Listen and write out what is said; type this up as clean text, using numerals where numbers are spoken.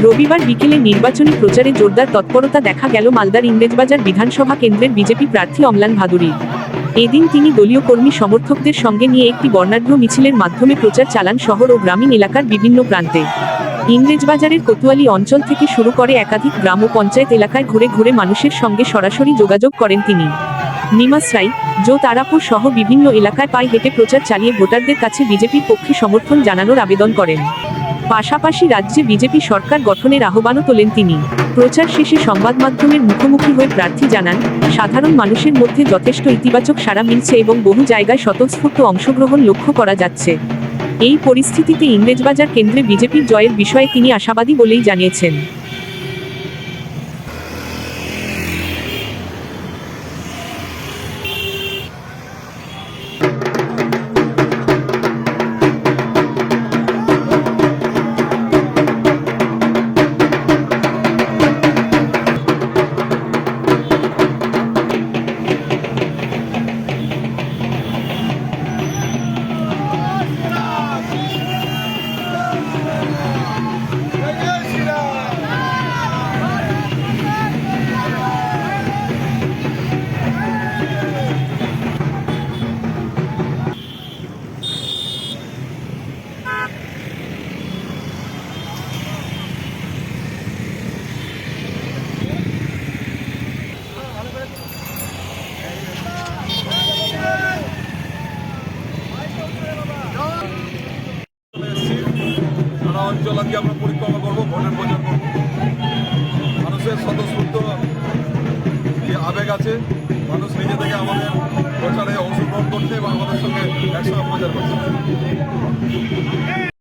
রবিবার বিকেলে নির্বাচনী প্রচারে জোরদার তৎপরতা দেখা গেল মালদার ইংরেজবাজার বিধানসভা কেন্দ্রের বিজেপি প্রার্থী অম্লান ভাদুরীর। এদিন তিনি দলীয় কর্মী সমর্থকদের সঙ্গে নিয়ে একটি বর্ণাঢ্য মিছিলের মাধ্যমে প্রচার চালান শহর ও গ্রামীণ এলাকার বিভিন্ন প্রান্তে। ইংরেজবাজারের কোতোয়ালি অঞ্চল থেকে শুরু করে একাধিক গ্রাম ও পঞ্চায়েত এলাকায় ঘুরে ঘুরে মানুষের সঙ্গে সরাসরি যোগাযোগ করেন তিনি। নিমাসরাই, জো তারাপুর সহ বিভিন্ন এলাকায় পায়ে হেঁটে প্রচার চালিয়ে ভোটারদের কাছে বিজেপির পক্ষে সমর্থন জানানোর আবেদন করেন। পাশাপাশি রাজ্যে বিজেপি সরকার গঠনের আহ্বানও তোলেন তিনি। প্রচার শেষে সংবাদ মাধ্যমের মুখোমুখি হয়ে প্রার্থী জানান, সাধারণ মানুষের মধ্যে যথেষ্ট ইতিবাচক সাড়া মিলছে এবং বহু জায়গায় স্বতঃস্ফূর্ত অংশগ্রহণ লক্ষ্য করা যাচ্ছে। এই পরিস্থিতিতে ইংরেজবাজার কেন্দ্রে বিজেপির জয়ের বিষয়ে তিনি আশাবাদী বলেই জানিয়েছেন। অঞ্চল আজকে আমরা পরিক্রমা করবো, ভোটের প্রচার করবো। মানুষের স্বতঃস্ফূর্ত যে আবেগ আছে, মানুষ নিজে থেকে আমাদের প্রচারে অংশগ্রহণ করছে এবং আমাদের সঙ্গে একসঙ্গে প্রচার করছে।